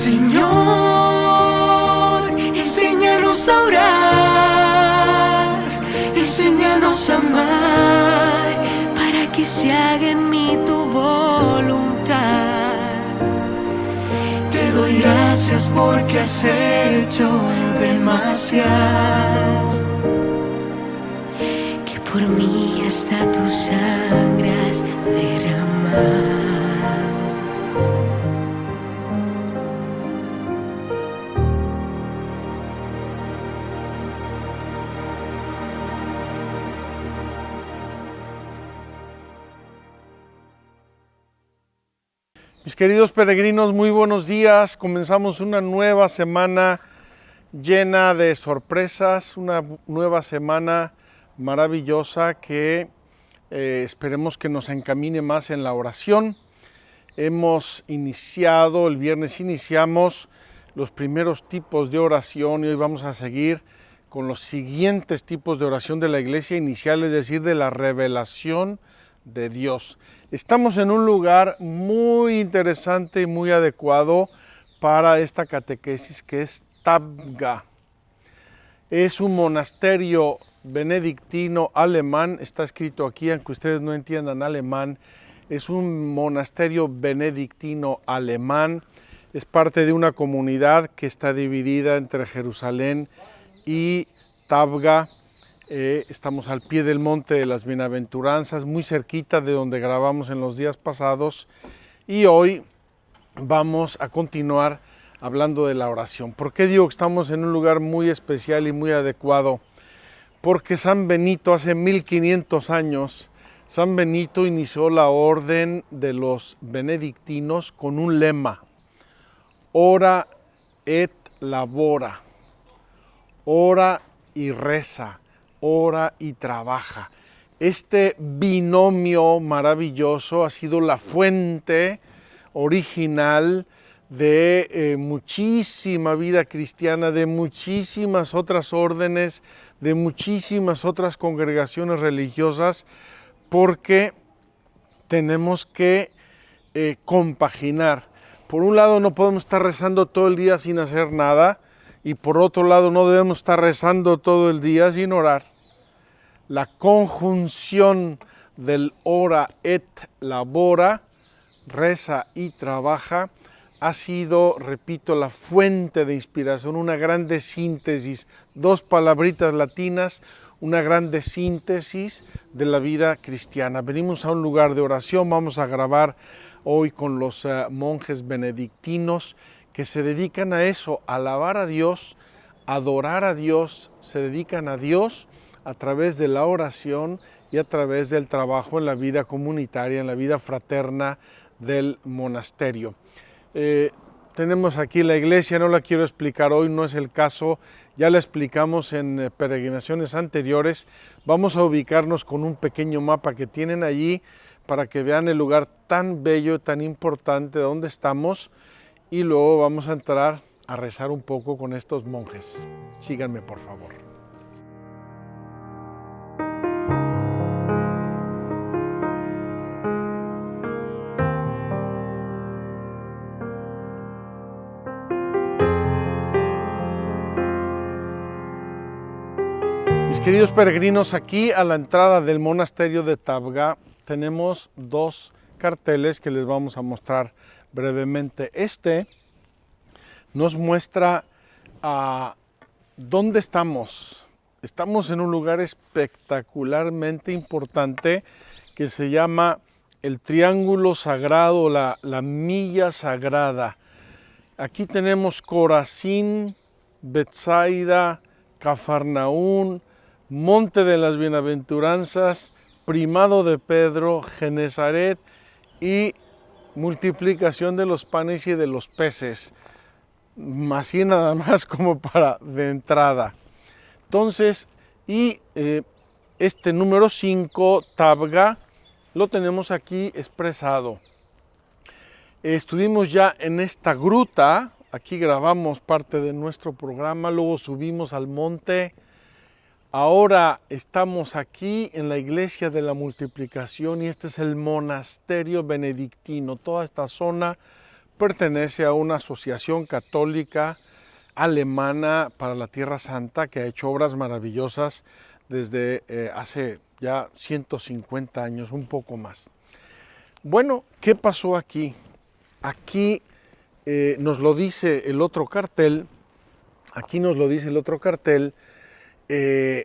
Señor, enséñanos a orar, enséñanos a amar, para que se haga en mí tu voluntad. Te doy gracias porque has hecho demasiado, que por mí hasta tu sangre has derramado. Mis queridos peregrinos, muy buenos días. Comenzamos una nueva semana llena de sorpresas, una nueva semana maravillosa que esperemos que nos encamine más en la oración. Hemos iniciado, el viernes iniciamos los primeros tipos de oración y hoy vamos a seguir con los siguientes tipos de oración de la iglesia inicial, es decir, de la revelación de Dios. Estamos en un lugar muy interesante y muy adecuado para esta catequesis, que es Tabga. Es un monasterio benedictino alemán, está escrito aquí, aunque ustedes no entiendan alemán, es un monasterio benedictino alemán, es parte de una comunidad que está dividida entre Jerusalén y Tabga. Estamos al pie del Monte de las Bienaventuranzas, muy cerquita de donde grabamos en los días pasados, y hoy vamos a continuar hablando de la oración. ¿Por qué digo que estamos en un lugar muy especial y muy adecuado? Porque San Benito, hace 1500 años, San Benito inició la orden de los benedictinos con un lema: ora et labora, ora y reza, ora y trabaja. Este binomio maravilloso ha sido la fuente original de muchísima vida cristiana, de muchísimas otras órdenes, de muchísimas otras congregaciones religiosas, porque tenemos que compaginar. Por un lado, no podemos estar rezando todo el día sin hacer nada, y por otro lado no debemos estar rezando todo el día sin orar. La conjunción del ora et labora, reza y trabaja, ha sido, repito, la fuente de inspiración, una grande síntesis, dos palabritas latinas, una grande síntesis de la vida cristiana. Venimos a un lugar de oración, vamos a grabar hoy con los monjes benedictinos que se dedican a eso, a alabar a Dios, adorar a Dios, se dedican a Dios a través de la oración y a través del trabajo en la vida comunitaria, en la vida fraterna del monasterio. Tenemos aquí la iglesia, no la quiero explicar hoy, no es el caso, ya la explicamos en peregrinaciones anteriores. Vamos a ubicarnos con un pequeño mapa que tienen allí para que vean el lugar tan bello, tan importante donde estamos, y luego vamos a entrar a rezar un poco con estos monjes. Síganme, por favor. Mis queridos peregrinos, aquí a la entrada del monasterio de Tabga tenemos dos carteles que les vamos a mostrar brevemente. Este nos muestra dónde estamos. Estamos en un lugar espectacularmente importante que se llama el Triángulo Sagrado, la Milla Sagrada. Aquí tenemos Corazín, Betsaida, Cafarnaún, Monte de las Bienaventuranzas, Primado de Pedro, Genezaret y multiplicación de los panes y de los peces. Así nada más como para de entrada. Entonces, este número 5, Tabga, lo tenemos aquí expresado. Estuvimos ya en esta gruta, aquí grabamos parte de nuestro programa, luego subimos al monte. Ahora estamos aquí en la iglesia de la multiplicación y este es el monasterio benedictino. Toda esta zona pertenece a una asociación católica alemana para la Tierra Santa que ha hecho obras maravillosas desde hace ya 150 años, un poco más. Bueno, ¿qué pasó aquí? Aquí nos lo dice el otro cartel.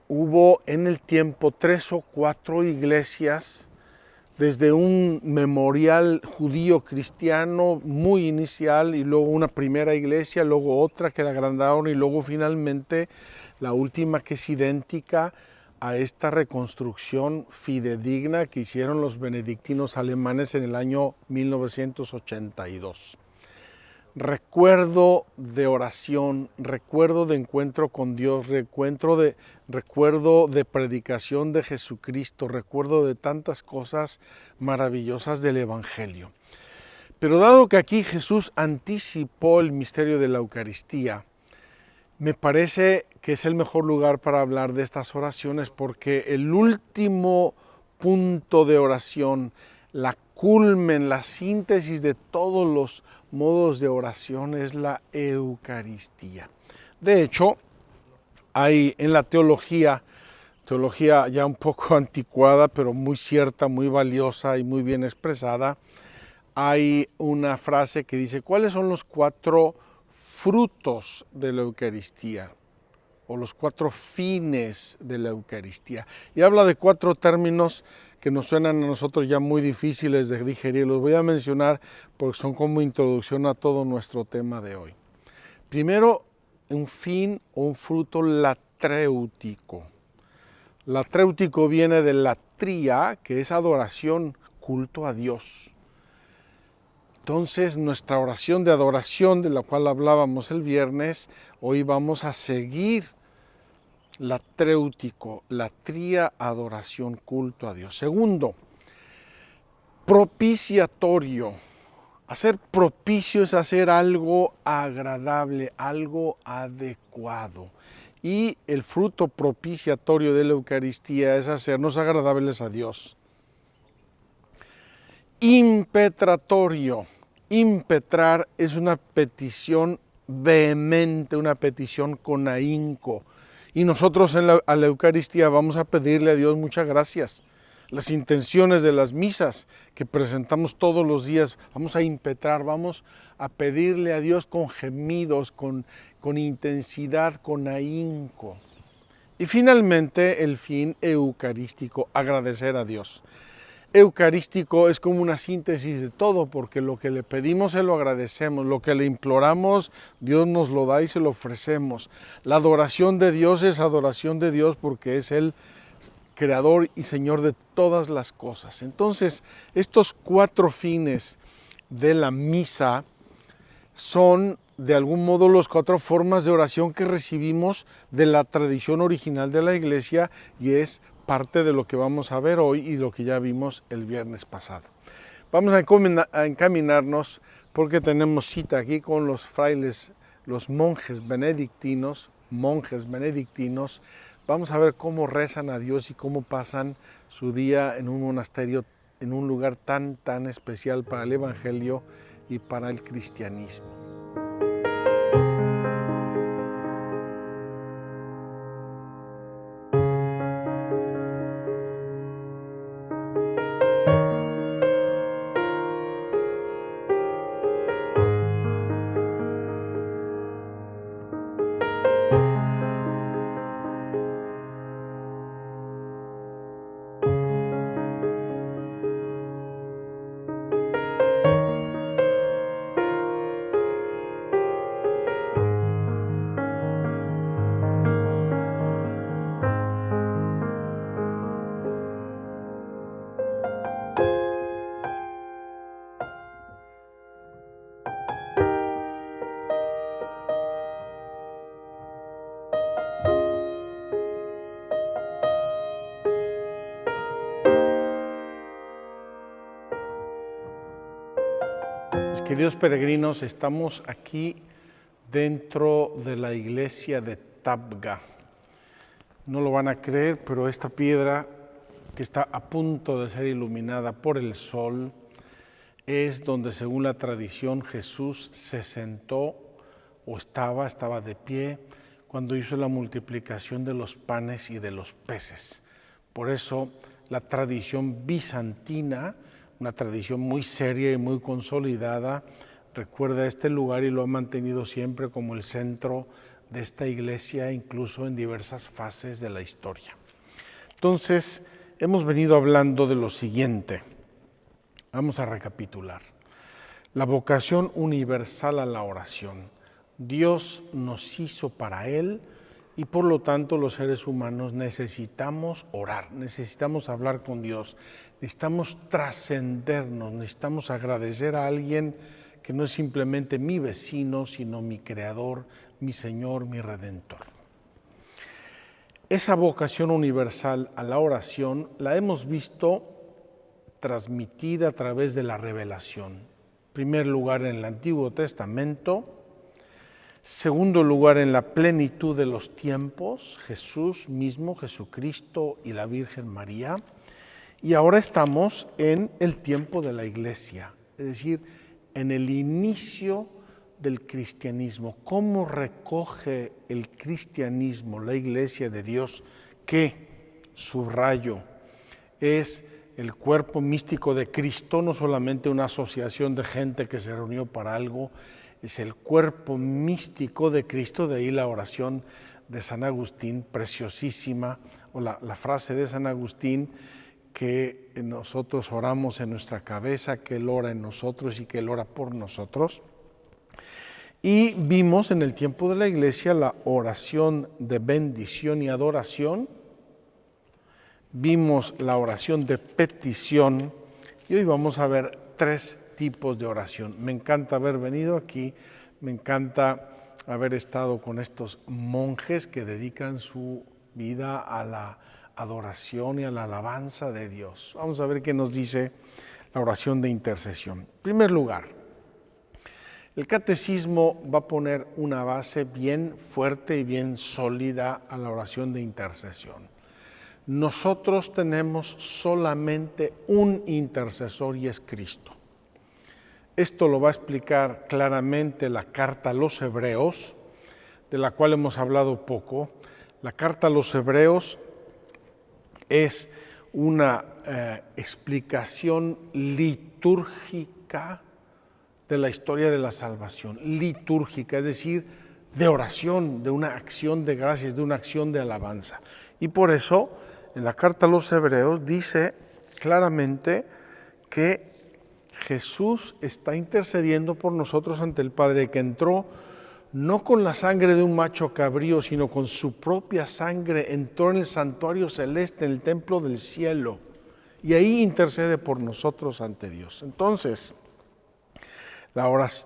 Hubo en el tiempo 3 o 4 iglesias, desde un memorial judío cristiano muy inicial, y luego una primera iglesia, luego otra que la agrandaron, y luego finalmente la última, que es idéntica a esta reconstrucción fidedigna que hicieron los benedictinos alemanes en el año 1982. Recuerdo de oración, recuerdo de encuentro con Dios, recuerdo de predicación de Jesucristo, recuerdo de tantas cosas maravillosas del Evangelio. Pero dado que aquí Jesús anticipó el misterio de la Eucaristía, me parece que es el mejor lugar para hablar de estas oraciones, porque el último punto de oración, la culmen, la síntesis de todos los modos de oración, es la Eucaristía. De hecho, hay en la teología ya un poco anticuada, pero muy cierta, muy valiosa y muy bien expresada, hay una frase que dice: ¿cuáles son los 4 frutos de la Eucaristía? O los 4 fines de la Eucaristía. Y habla de 4 términos que nos suenan a nosotros ya muy difíciles de digerir. Los voy a mencionar porque son como introducción a todo nuestro tema de hoy. Primero, un fin o un fruto latréutico. Latréutico viene de latría, que es adoración, culto a Dios. Entonces, nuestra oración de adoración, de la cual hablábamos el viernes, hoy vamos a seguir latréutico, latría, adoración, culto a Dios. Segundo, propiciatorio. Hacer propicio es hacer algo agradable, algo adecuado. Y el fruto propiciatorio de la Eucaristía es hacernos agradables a Dios. Impetratorio. Impetrar es una petición vehemente, una petición con ahínco. Y nosotros a la Eucaristía vamos a pedirle a Dios muchas gracias. Las intenciones de las misas que presentamos todos los días, vamos a impetrar, vamos a pedirle a Dios con gemidos, con intensidad, con ahínco. Y finalmente el fin eucarístico, agradecer a Dios. Eucarístico es como una síntesis de todo, porque lo que le pedimos se lo agradecemos, lo que le imploramos Dios nos lo da y se lo ofrecemos. La adoración de Dios es adoración de Dios porque es el creador y señor de todas las cosas. Entonces, estos 4 fines de la misa son de algún modo las 4 formas de oración que recibimos de la tradición original de la Iglesia, y es parte de lo que vamos a ver hoy y lo que ya vimos el viernes pasado. Vamos a encaminarnos porque tenemos cita aquí con los frailes, los monjes benedictinos. Vamos a ver cómo rezan a Dios y cómo pasan su día en un monasterio, en un lugar tan especial para el Evangelio y para el cristianismo. Queridos peregrinos, estamos aquí dentro de la iglesia de Tabga. No lo van a creer, pero esta piedra que está a punto de ser iluminada por el sol es donde, según la tradición, Jesús se sentó o estaba de pie cuando hizo la multiplicación de los panes y de los peces. Por eso la tradición bizantina, una tradición muy seria y muy consolidada, recuerda este lugar y lo ha mantenido siempre como el centro de esta iglesia, incluso en diversas fases de la historia. Entonces, hemos venido hablando de lo siguiente. Vamos a recapitular. La vocación universal a la oración. Dios nos hizo para Él y por lo tanto los seres humanos necesitamos orar, necesitamos hablar con Dios, necesitamos trascendernos, necesitamos agradecer a alguien que no es simplemente mi vecino, sino mi Creador, mi Señor, mi Redentor. Esa vocación universal a la oración la hemos visto transmitida a través de la revelación. En primer lugar en el Antiguo Testamento, segundo lugar en la plenitud de los tiempos, Jesús mismo, Jesucristo y la Virgen María, y ahora estamos en el tiempo de la Iglesia, es decir, en el inicio del cristianismo. ¿Cómo recoge el cristianismo, la Iglesia de Dios, que, subrayo, es el cuerpo místico de Cristo, no solamente una asociación de gente que se reunió para algo, es el cuerpo místico de Cristo, de ahí la oración de San Agustín, preciosísima, o la frase de San Agustín, que nosotros oramos en nuestra cabeza, que Él ora en nosotros y que Él ora por nosotros. Y vimos en el tiempo de la Iglesia la oración de bendición y adoración, vimos la oración de petición y hoy vamos a ver 3 tipos de oración. Me encanta haber venido aquí, me encanta haber estado con estos monjes que dedican su vida a la adoración y a la alabanza de Dios. Vamos a ver qué nos dice la oración de intercesión. En primer lugar, el catecismo va a poner una base bien fuerte y bien sólida a la oración de intercesión. Nosotros tenemos solamente un intercesor y es Cristo. Esto lo va a explicar claramente la carta a los Hebreos, de la cual hemos hablado poco. La carta a los Hebreos es una explicación litúrgica de la historia de la salvación, litúrgica, es decir, de oración, de una acción de gracias, de una acción de alabanza. Y por eso, en la carta a los Hebreos dice claramente que Jesús está intercediendo por nosotros ante el Padre, que entró no con la sangre de un macho cabrío, sino con su propia sangre, entró en el santuario celeste, en el templo del cielo, y ahí intercede por nosotros ante Dios. Entonces,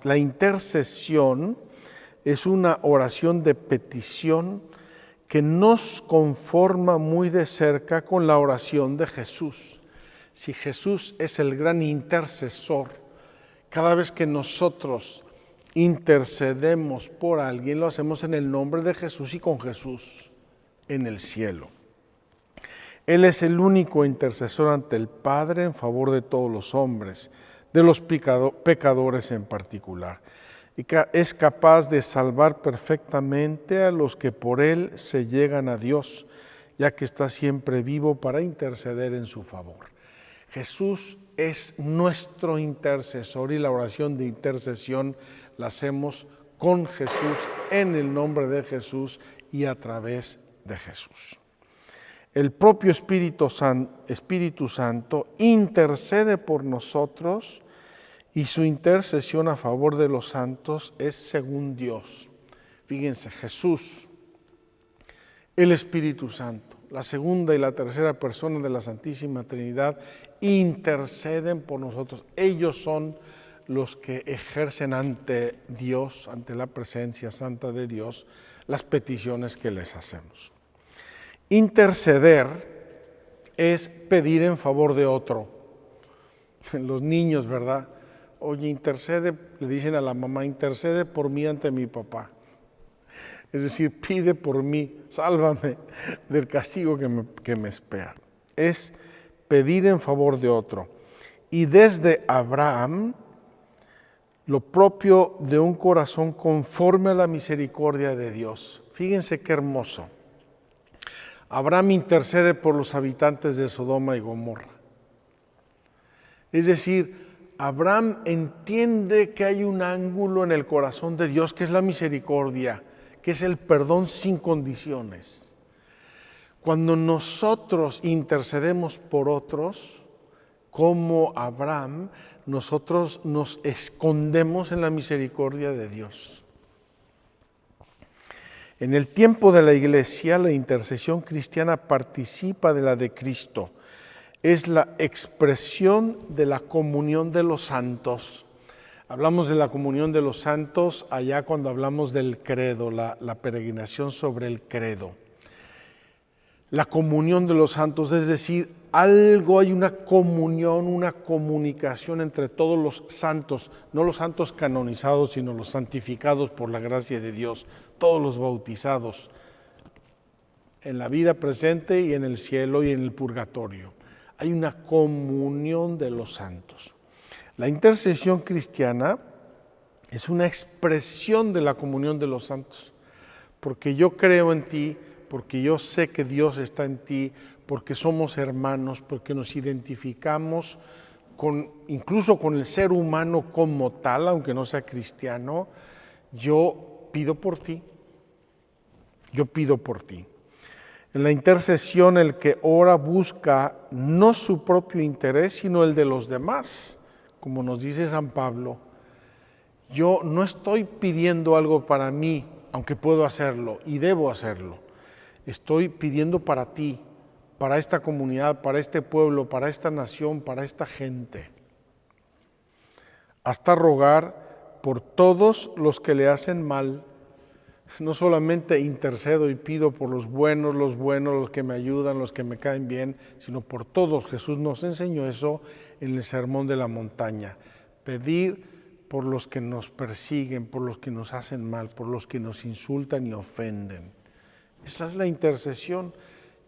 la intercesión es una oración de petición que nos conforma muy de cerca con la oración de Jesús. Si Jesús es el gran intercesor, cada vez que nosotros intercedemos por alguien, lo hacemos en el nombre de Jesús y con Jesús en el cielo. Él es el único intercesor ante el Padre en favor de todos los hombres, de los pecadores en particular. Y es capaz de salvar perfectamente a los que por Él se llegan a Dios, ya que está siempre vivo para interceder en su favor. Jesús es nuestro intercesor y la oración de intercesión la hacemos con Jesús, en el nombre de Jesús y a través de Jesús. El propio Espíritu Santo intercede por nosotros y su intercesión a favor de los santos es según Dios. Fíjense, Jesús, el Espíritu Santo, la segunda y la tercera persona de la Santísima Trinidad interceden por nosotros. Ellos son los que ejercen ante Dios, ante la presencia santa de Dios, las peticiones que les hacemos. Interceder es pedir en favor de otro. Los niños, ¿verdad? Oye, intercede, le dicen a la mamá, intercede por mí ante mi papá. Es decir, pide por mí, sálvame del castigo que me espera. Es pedir en favor de otro. y desde Abraham lo propio de un corazón conforme a la misericordia de Dios. Fíjense qué hermoso. Abraham intercede por los habitantes de Sodoma y Gomorra. Es decir, Abraham entiende que hay un ángulo en el corazón de Dios que es la misericordia, que es el perdón sin condiciones. Cuando nosotros intercedemos por otros, como Abraham, nosotros nos escondemos en la misericordia de Dios. En el tiempo de la Iglesia, la intercesión cristiana participa de la de Cristo. Es la expresión de la comunión de los santos. Hablamos de la comunión de los santos allá cuando hablamos del credo, la peregrinación sobre el credo. La comunión de los santos, es decir, hay una comunión, una comunicación entre todos los santos, no los santos canonizados, sino los santificados por la gracia de Dios, todos los bautizados, en la vida presente y en el cielo y en el purgatorio. Hay una comunión de los santos. La intercesión cristiana es una expresión de la comunión de los santos, porque yo creo en ti, porque yo sé que Dios está en ti, porque somos hermanos, porque nos identificamos incluso con el ser humano como tal, aunque no sea cristiano. Yo pido por ti, yo pido por ti. En la intercesión el que ora busca no su propio interés, sino el de los demás, como nos dice San Pablo. Yo no estoy pidiendo algo para mí, aunque puedo hacerlo y debo hacerlo. Estoy pidiendo para ti, para esta comunidad, para este pueblo, para esta nación, para esta gente. Hasta rogar por todos los que le hacen mal. No solamente intercedo y pido por los buenos, los que me ayudan, los que me caen bien, sino por todos. Jesús nos enseñó eso en el Sermón de la Montaña. Pedir por los que nos persiguen, por los que nos hacen mal, por los que nos insultan y ofenden. Esa es la intercesión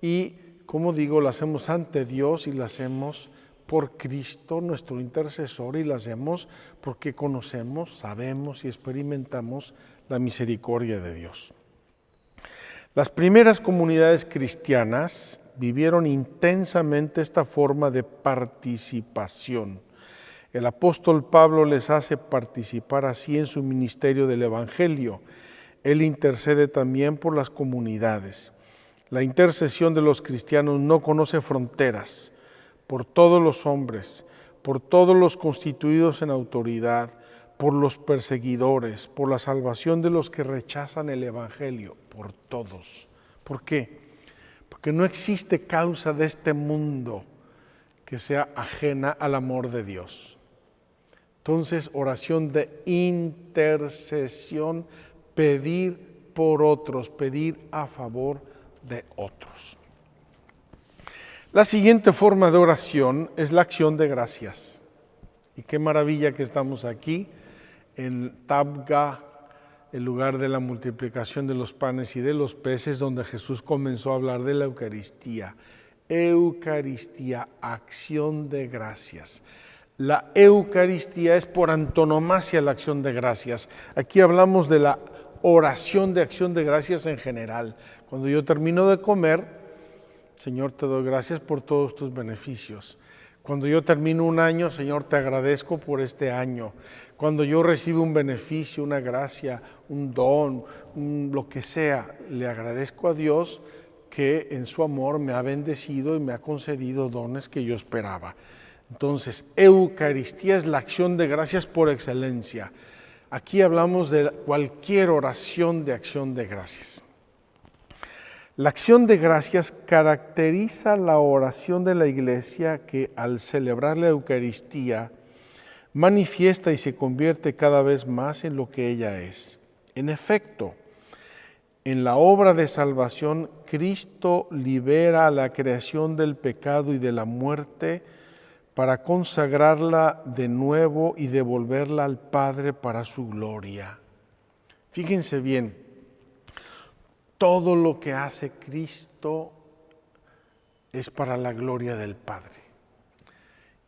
y, como digo, la hacemos ante Dios y la hacemos por Cristo, nuestro intercesor, y la hacemos porque conocemos, sabemos y experimentamos la misericordia de Dios. Las primeras comunidades cristianas vivieron intensamente esta forma de participación. El apóstol Pablo les hace participar así en su ministerio del Evangelio. Él intercede también por las comunidades. La intercesión de los cristianos no conoce fronteras. Por todos los hombres, por todos los constituidos en autoridad, por los perseguidores, por la salvación de los que rechazan el Evangelio, por todos. ¿Por qué? Porque no existe causa de este mundo que sea ajena al amor de Dios. Entonces, oración de intercesión, pedir por otros, pedir a favor de otros. La siguiente forma de oración es la acción de gracias. Y qué maravilla que estamos aquí en Tabga, el lugar de la multiplicación de los panes y de los peces, donde Jesús comenzó a hablar de la Eucaristía. Eucaristía, acción de gracias. La Eucaristía es por antonomasia la acción de gracias. Aquí hablamos de la oración de acción de gracias en general. Cuando yo termino de comer, Señor, te doy gracias por todos tus beneficios. Cuando yo termino un año, Señor, te agradezco por este año. Cuando yo recibo un beneficio, una gracia, un don, lo que sea, le agradezco a Dios que en su amor me ha bendecido y me ha concedido dones que yo esperaba. Entonces, Eucaristía es la acción de gracias por excelencia. Aquí hablamos de cualquier oración de acción de gracias. La acción de gracias caracteriza la oración de la Iglesia que al celebrar la Eucaristía manifiesta y se convierte cada vez más en lo que ella es. En efecto, en la obra de salvación, Cristo libera a la creación del pecado y de la muerte para consagrarla de nuevo y devolverla al Padre para su gloria. Fíjense bien. Todo lo que hace Cristo es para la gloria del Padre.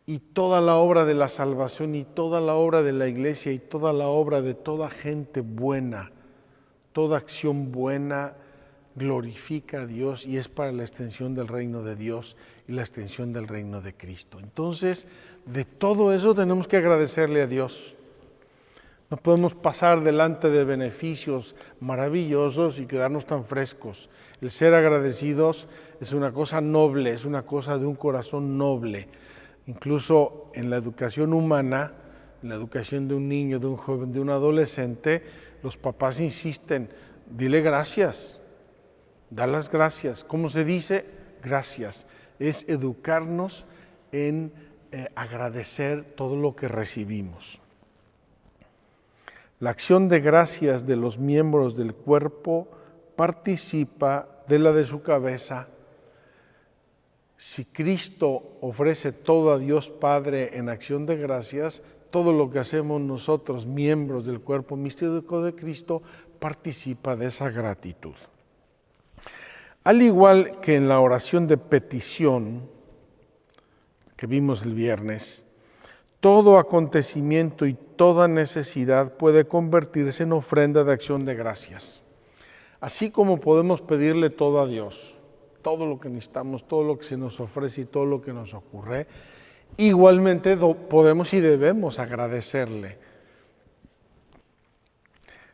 y toda la obra de la salvación y toda la obra de la iglesia y toda la obra de toda gente buena, toda acción buena glorifica a Dios y es para la extensión del reino de Dios y la extensión del reino de Cristo. Entonces, de todo eso tenemos que agradecerle a Dios. No podemos pasar delante de beneficios maravillosos y quedarnos tan frescos. El ser agradecidos es una cosa noble, es una cosa de un corazón noble. Incluso en la educación humana, en la educación de un niño, de un joven, de un adolescente, los papás insisten, dile gracias, da las gracias. ¿Cómo se dice? Gracias. Es educarnos en agradecer todo lo que recibimos. La acción de gracias de los miembros del cuerpo participa de la de su cabeza. Si Cristo ofrece todo a Dios Padre en acción de gracias, todo lo que hacemos nosotros, miembros del cuerpo místico de Cristo, participa de esa gratitud. Al igual que en la oración de petición que vimos el viernes, todo acontecimiento y toda necesidad puede convertirse en ofrenda de acción de gracias. Así como podemos pedirle todo a Dios, todo lo que necesitamos, todo lo que se nos ofrece y todo lo que nos ocurre, igualmente podemos y debemos agradecerle.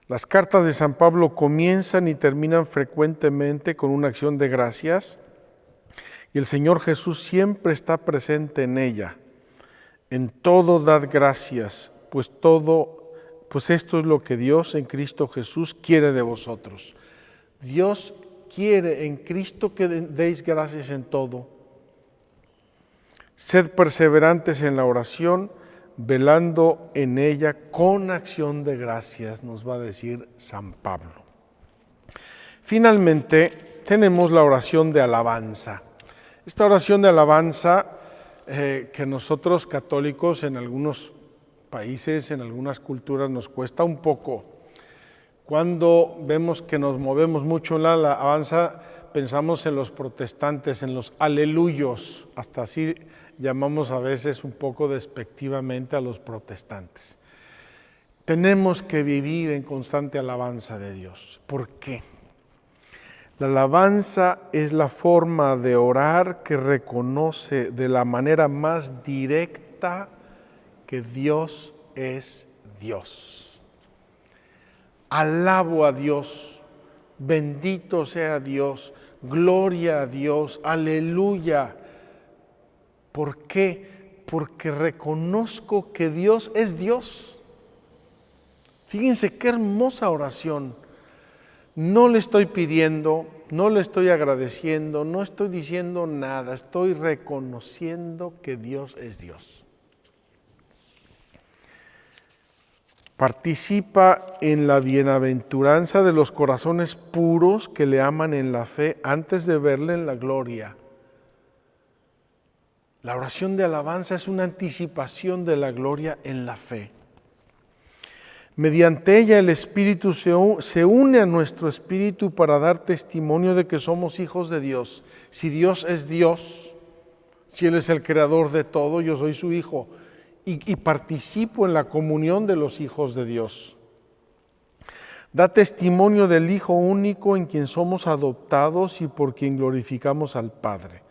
Las cartas de San Pablo comienzan y terminan frecuentemente con una acción de gracias y el Señor Jesús siempre está presente en ella. En todo dad gracias, pues esto es lo que Dios en Cristo Jesús quiere de vosotros. Dios quiere en Cristo que deis gracias en todo. Sed perseverantes en la oración, velando en ella con acción de gracias, nos va a decir San Pablo. Finalmente, tenemos la oración de alabanza. Esta oración de alabanza que nosotros católicos en algunos países, en algunas culturas nos cuesta un poco. Cuando vemos que nos movemos mucho en la alabanza, pensamos en los protestantes, en los aleluyos, hasta así llamamos a veces un poco despectivamente a los protestantes. Tenemos que vivir en constante alabanza de Dios. ¿Por qué? La alabanza es la forma de orar que reconoce de la manera más directa que Dios es Dios. Alabo a Dios, bendito sea Dios, gloria a Dios, aleluya. ¿Por qué? Porque reconozco que Dios es Dios. Fíjense qué hermosa oración. No le estoy pidiendo, no le estoy agradeciendo, no estoy diciendo nada, estoy reconociendo que Dios es Dios. Participa en la bienaventuranza de los corazones puros que le aman en la fe antes de verle en la gloria. La oración de alabanza es una anticipación de la gloria en la fe. Mediante ella el Espíritu se une a nuestro espíritu para dar testimonio de que somos hijos de Dios. Si Dios es Dios, si Él es el creador de todo, yo soy su hijo y participo en la comunión de los hijos de Dios. Da testimonio del Hijo único en quien somos adoptados y por quien glorificamos al Padre.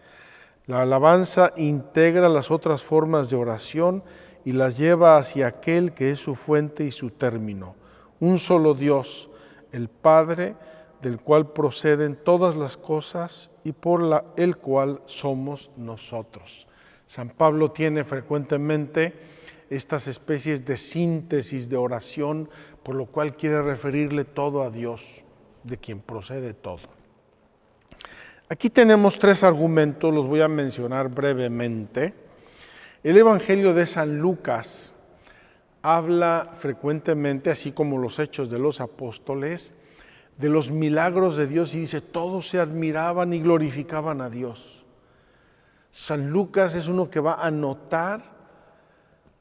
La alabanza integra las otras formas de oración y las lleva hacia aquel que es su fuente y su término, un solo Dios, el Padre, del cual proceden todas las cosas y por el cual somos nosotros. San Pablo tiene frecuentemente estas especies de síntesis de oración, por lo cual quiere referirle todo a Dios, de quien procede todo. Aquí tenemos 3 argumentos, los voy a mencionar brevemente. El Evangelio de San Lucas habla frecuentemente, así como los Hechos de los Apóstoles, de los milagros de Dios y dice, todos se admiraban y glorificaban a Dios. San Lucas es uno que va a notar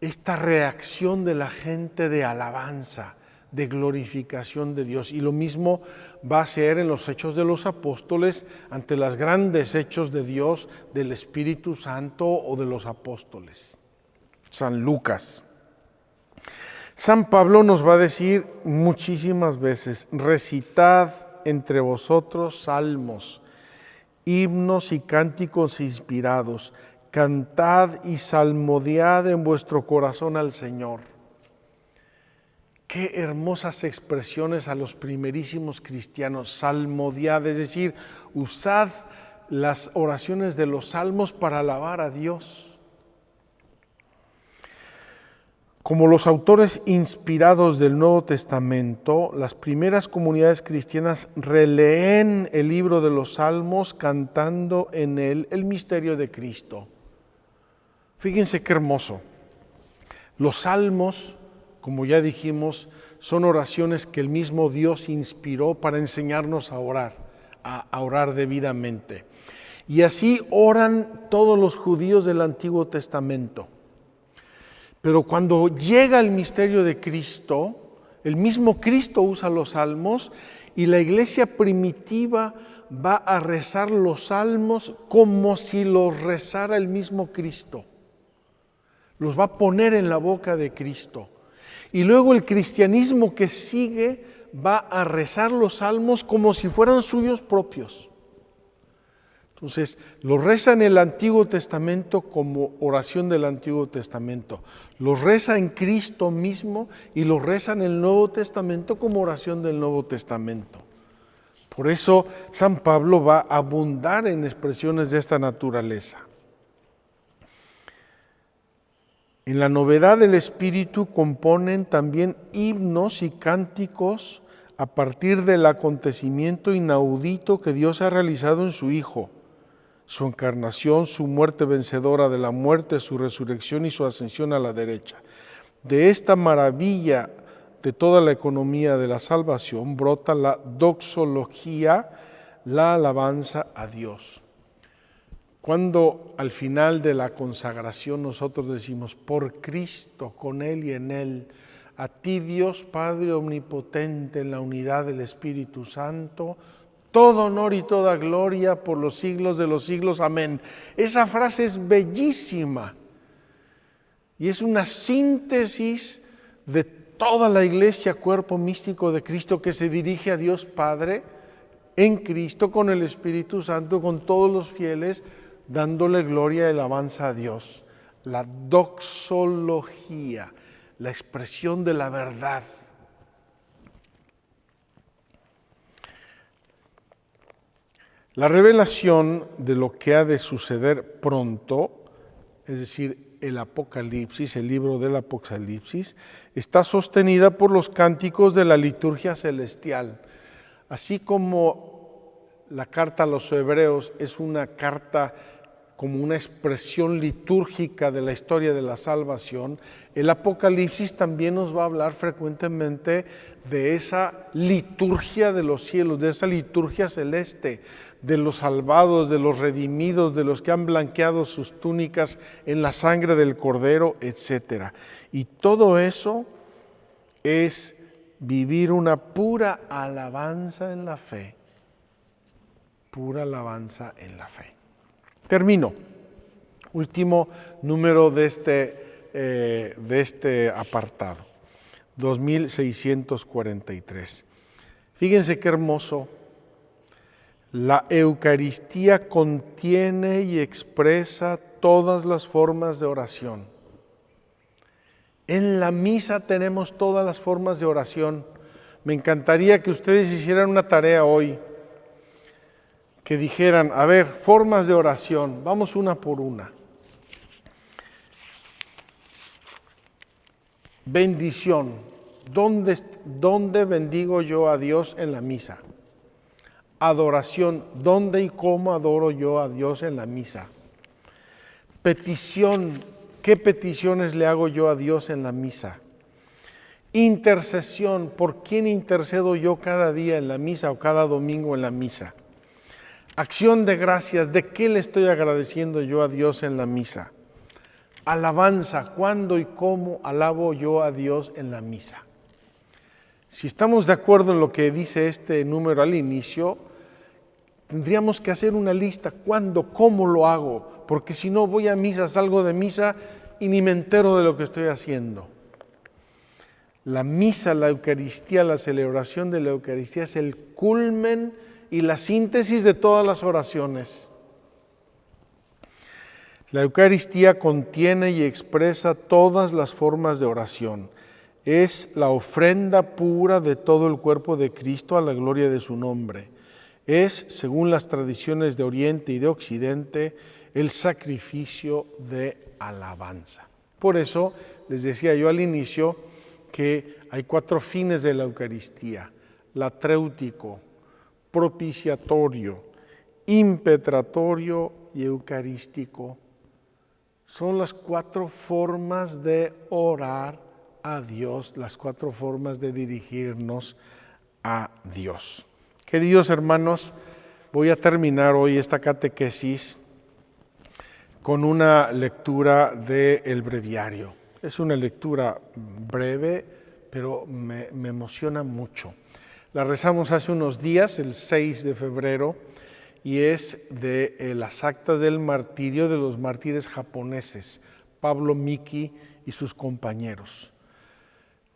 esta reacción de la gente de alabanza, de glorificación de Dios. Y lo mismo va a ser en los Hechos de los Apóstoles ante los grandes hechos de Dios, del Espíritu Santo o de los apóstoles. San Lucas. San Pablo nos va a decir muchísimas veces, recitad entre vosotros salmos, himnos y cánticos inspirados, cantad y salmodiad en vuestro corazón al Señor. Qué hermosas expresiones a los primerísimos cristianos, salmodiad, es decir, usad las oraciones de los salmos para alabar a Dios. Como los autores inspirados del Nuevo Testamento, las primeras comunidades cristianas releen el libro de los Salmos cantando en él el misterio de Cristo. Fíjense qué hermoso. Los Salmos, como ya dijimos, son oraciones que el mismo Dios inspiró para enseñarnos a orar debidamente. Y así oran todos los judíos del Antiguo Testamento. Pero cuando llega el misterio de Cristo, el mismo Cristo usa los salmos y la iglesia primitiva va a rezar los salmos como si los rezara el mismo Cristo. Los va a poner en la boca de Cristo. Y luego el cristianismo que sigue va a rezar los salmos como si fueran suyos propios. Entonces, lo reza en el Antiguo Testamento como oración del Antiguo Testamento. Los reza en Cristo mismo y los reza en el Nuevo Testamento como oración del Nuevo Testamento. Por eso San Pablo va a abundar en expresiones de esta naturaleza. En la novedad del Espíritu componen también himnos y cánticos a partir del acontecimiento inaudito que Dios ha realizado en su Hijo. Su encarnación, su muerte vencedora de la muerte, su resurrección y su ascensión a la derecha. De esta maravilla de toda la economía de la salvación brota la doxología, la alabanza a Dios. Cuando al final de la consagración nosotros decimos, por Cristo, con Él y en Él, a ti Dios Padre omnipotente en la unidad del Espíritu Santo, todo honor y toda gloria por los siglos de los siglos. Amén. Esa frase es bellísima y es una síntesis de toda la iglesia, cuerpo místico de Cristo, que se dirige a Dios Padre en Cristo con el Espíritu Santo, con todos los fieles, dándole gloria y alabanza a Dios. La doxología, la expresión de la verdad. La revelación de lo que ha de suceder pronto, es decir, el Apocalipsis, el libro del Apocalipsis, está sostenida por los cánticos de la liturgia celestial. Así como la carta a los Hebreos es una carta como una expresión litúrgica de la historia de la salvación, el Apocalipsis también nos va a hablar frecuentemente de esa liturgia de los cielos, de esa liturgia celeste, de los salvados, de los redimidos, de los que han blanqueado sus túnicas en la sangre del Cordero, etc. Y todo eso es vivir una pura alabanza en la fe, pura alabanza en la fe. Termino. Último número de este apartado, 2643. Fíjense qué hermoso. La Eucaristía contiene y expresa todas las formas de oración. En la misa tenemos todas las formas de oración. Me encantaría que ustedes hicieran una tarea hoy, que dijeran, a ver, formas de oración, vamos una por una. Bendición, ¿dónde bendigo yo a Dios en la misa? Adoración, ¿dónde y cómo adoro yo a Dios en la misa? Petición, ¿qué peticiones le hago yo a Dios en la misa? Intercesión, ¿por quién intercedo yo cada día en la misa o cada domingo en la misa? Acción de gracias, ¿de qué le estoy agradeciendo yo a Dios en la misa? Alabanza, ¿cuándo y cómo alabo yo a Dios en la misa? Si estamos de acuerdo en lo que dice este número al inicio, tendríamos que hacer una lista, ¿cuándo, cómo lo hago? Porque si no voy a misa, salgo de misa y ni me entero de lo que estoy haciendo. La misa, la Eucaristía, la celebración de la Eucaristía es el culmen y la síntesis de todas las oraciones. La Eucaristía contiene y expresa todas las formas de oración. Es la ofrenda pura de todo el cuerpo de Cristo a la gloria de su nombre. Es, según las tradiciones de Oriente y de Occidente, el sacrificio de alabanza. Por eso les decía yo al inicio que hay 4 fines de la Eucaristía: latréutico, propiciatorio, impetratorio y eucarístico. Son las 4 formas de orar a Dios, las 4 formas de dirigirnos a Dios. Queridos hermanos, voy a terminar hoy esta catequesis con una lectura del breviario. Es una lectura breve, pero me emociona mucho. La rezamos hace unos días, el 6 de febrero, y es de las actas del martirio de los mártires japoneses, Pablo Miki y sus compañeros.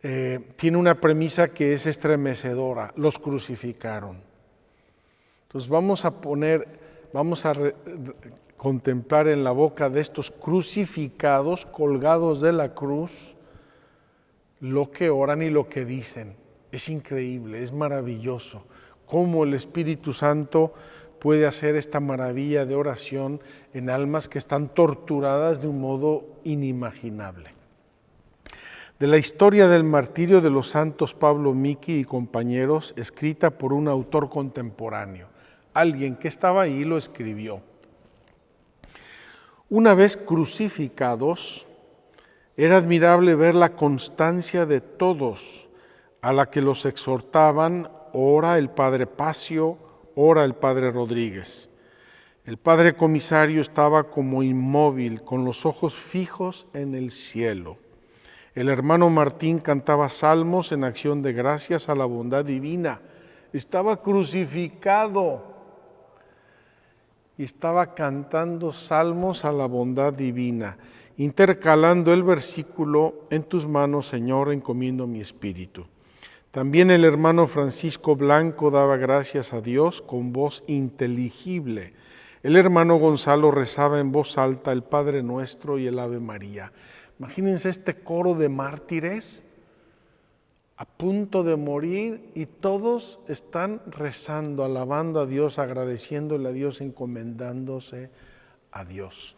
Tiene una premisa que es estremecedora: los crucificaron. Entonces vamos a contemplar en la boca de estos crucificados, colgados de la cruz, lo que oran y lo que dicen. Es increíble, es maravilloso cómo el Espíritu Santo puede hacer esta maravilla de oración en almas que están torturadas de un modo inimaginable. De la historia del martirio de los santos Pablo Miki y compañeros, escrita por un autor contemporáneo. Alguien que estaba ahí lo escribió. Una vez crucificados, era admirable ver la constancia de todos, a la que los exhortaban ora el padre Pacio, ora el padre Rodríguez. El padre comisario estaba como inmóvil, con los ojos fijos en el cielo. El hermano Martín cantaba salmos en acción de gracias a la bondad divina. Estaba crucificado y estaba cantando salmos a la bondad divina, intercalando el versículo: en tus manos, Señor, encomiendo mi espíritu. También el hermano Francisco Blanco daba gracias a Dios con voz inteligible. El hermano Gonzalo rezaba en voz alta el Padre Nuestro y el Ave María. Imagínense este coro de mártires a punto de morir y todos están rezando, alabando a Dios, agradeciéndole a Dios, encomendándose a Dios.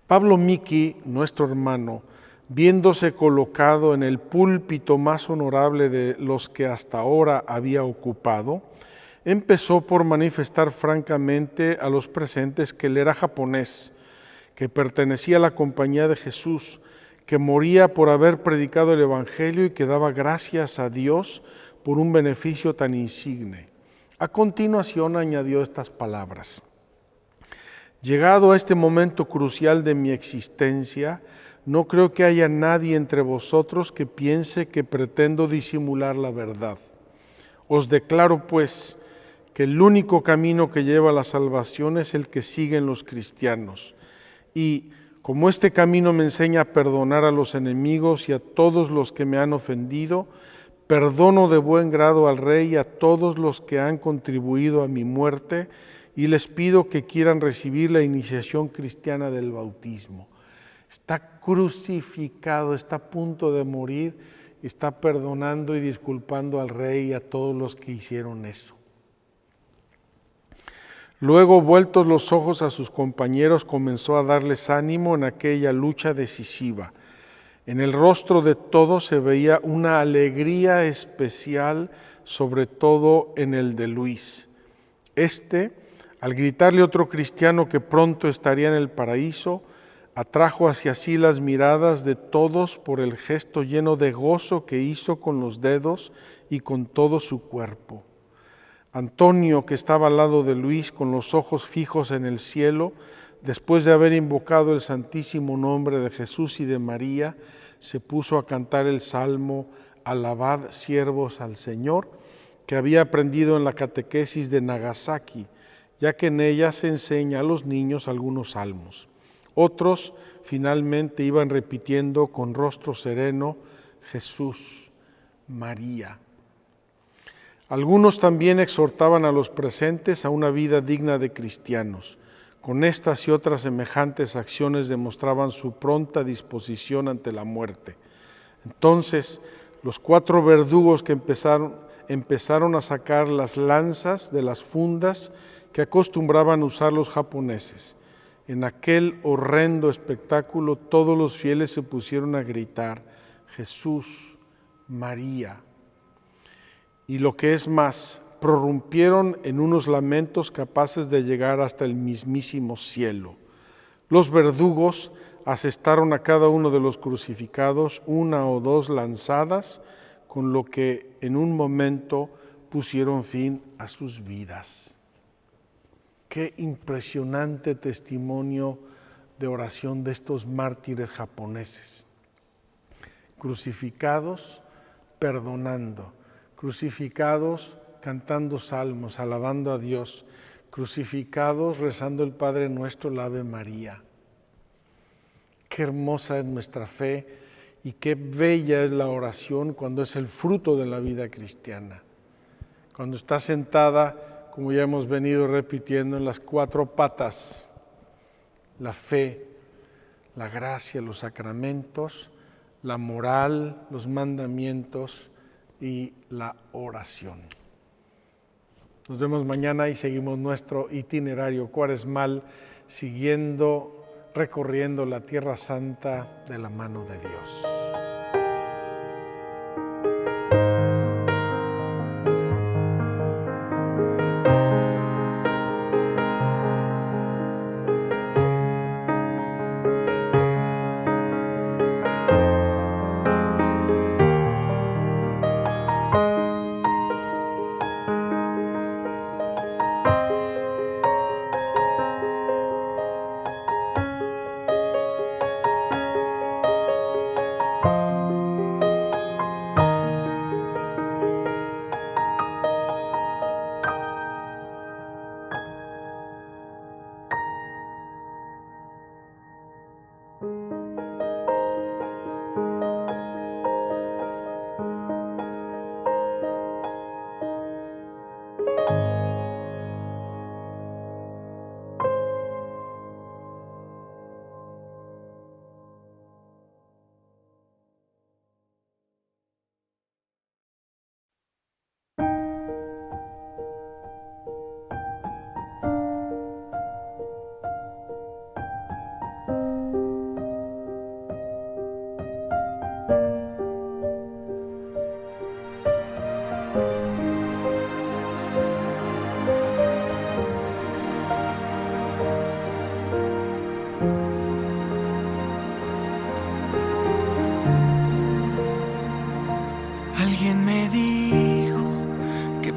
Pablo Miki, nuestro hermano, viéndose colocado en el púlpito más honorable de los que hasta ahora había ocupado, empezó por manifestar francamente a los presentes que él era japonés, que pertenecía a la compañía de Jesús, que moría por haber predicado el Evangelio y que daba gracias a Dios por un beneficio tan insigne. A continuación añadió estas palabras: llegado a este momento crucial de mi existencia, no creo que haya nadie entre vosotros que piense que pretendo disimular la verdad. Os declaro, pues, que el único camino que lleva a la salvación es el que siguen los cristianos. Y como este camino me enseña a perdonar a los enemigos y a todos los que me han ofendido, perdono de buen grado al Rey y a todos los que han contribuido a mi muerte, y les pido que quieran recibir la iniciación cristiana del bautismo. Está crucificado, está a punto de morir, está perdonando y disculpando al Rey y a todos los que hicieron eso. Luego, vueltos los ojos a sus compañeros, comenzó a darles ánimo en aquella lucha decisiva. En el rostro de todos se veía una alegría especial, sobre todo en el de Luis. Al gritarle otro cristiano que pronto estaría en el paraíso, atrajo hacia sí las miradas de todos por el gesto lleno de gozo que hizo con los dedos y con todo su cuerpo. Antonio, que estaba al lado de Luis con los ojos fijos en el cielo, después de haber invocado el santísimo nombre de Jesús y de María, se puso a cantar el salmo «Alabad, siervos al Señor», que había aprendido en la catequesis de Nagasaki, ya que en ella se enseña a los niños algunos salmos. Otros finalmente iban repitiendo con rostro sereno: Jesús, María. Algunos también exhortaban a los presentes a una vida digna de cristianos. Con estas y otras semejantes acciones demostraban su pronta disposición ante la muerte. Entonces, los 4 verdugos que empezaron a sacar las lanzas de las fundas que acostumbraban usar los japoneses. En aquel horrendo espectáculo, todos los fieles se pusieron a gritar: Jesús, María. Y lo que es más, prorrumpieron en unos lamentos capaces de llegar hasta el mismísimo cielo. Los verdugos asestaron a cada uno de los crucificados 1 o 2 lanzadas, con lo que en un momento pusieron fin a sus vidas. Qué impresionante testimonio de oración de estos mártires japoneses. Crucificados, perdonando. Crucificados, cantando salmos, alabando a Dios. Crucificados, rezando el Padre Nuestro, el Ave María. Qué hermosa es nuestra fe y qué bella es la oración cuando es el fruto de la vida cristiana. Cuando está sentada, como ya hemos venido repitiendo, en las 4 patas: la fe, la gracia, los sacramentos, la moral, los mandamientos y la oración. Nos vemos mañana y seguimos nuestro itinerario cuaresmal, recorriendo la Tierra Santa de la mano de Dios.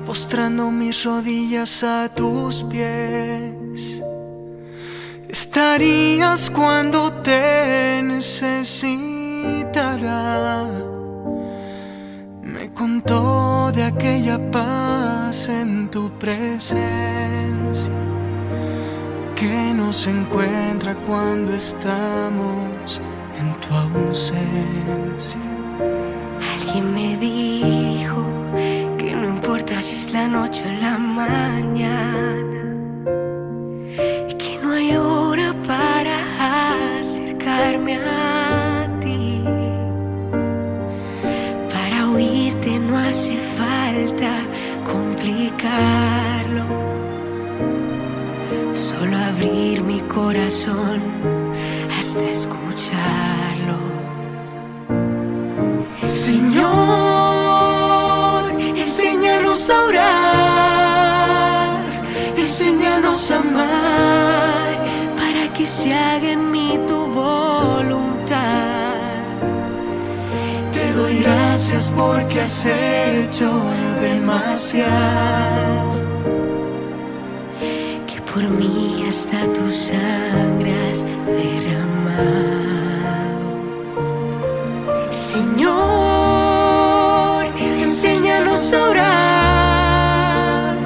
Postrando mis rodillas a tus pies, estarías cuando te necesitará. Me contó de aquella paz en tu presencia que nos encuentra cuando estamos en tu ausencia. Alguien me dijo que no importa si es la noche o la mañana, que no hay hora para acercarme a ti. Para oírte no hace falta complicarlo, solo abrir mi corazón hasta escucharlo. Señor, enséñanos a orar, enséñanos a amar, para que se haga en mí tu voluntad. Te doy gracias porque has hecho demasiado, que por mí hasta tu sangre has derramado. Señor, enséñanos a orar,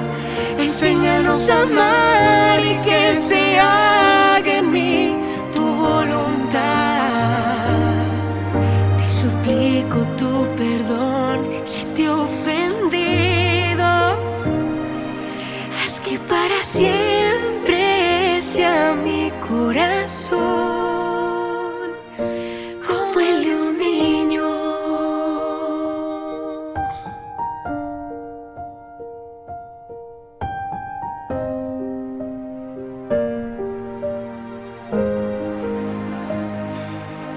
enséñanos a amar y que se haga en mí tu voluntad. suplico tu perdón si te he ofendido. Haz que para siempre sea mi corazón como el de un niño.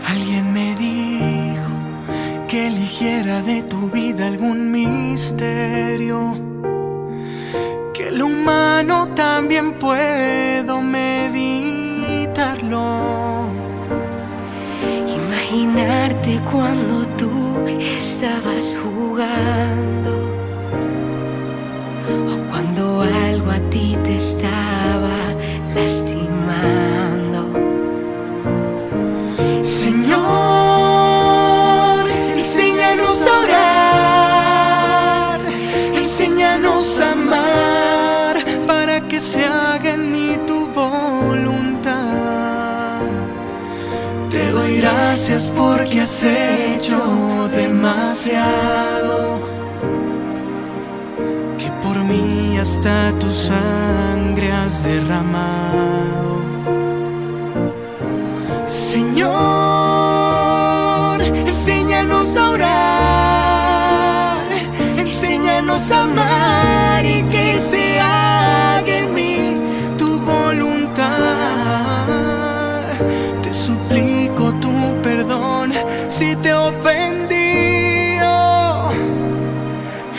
Alguien me dijo que eligiera de tu vida algún misterio, que lo humano también puedo meditarlo. Imaginarte cuando tú estabas jugando, o cuando algo a ti te estaba lastimando. Señor, enséñanos a orar, enséñanos a amar, para que se haga en mí tu voluntad. Te doy gracias porque has hecho demasiado, que por mí hasta tu sangre has derramado. Señor, enséñanos a orar, enséñanos a amar, y que se haga en mí tu voluntad. Te suplico tu perdón si te he ofendido.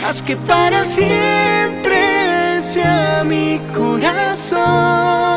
Haz que para siempre sea mi corazón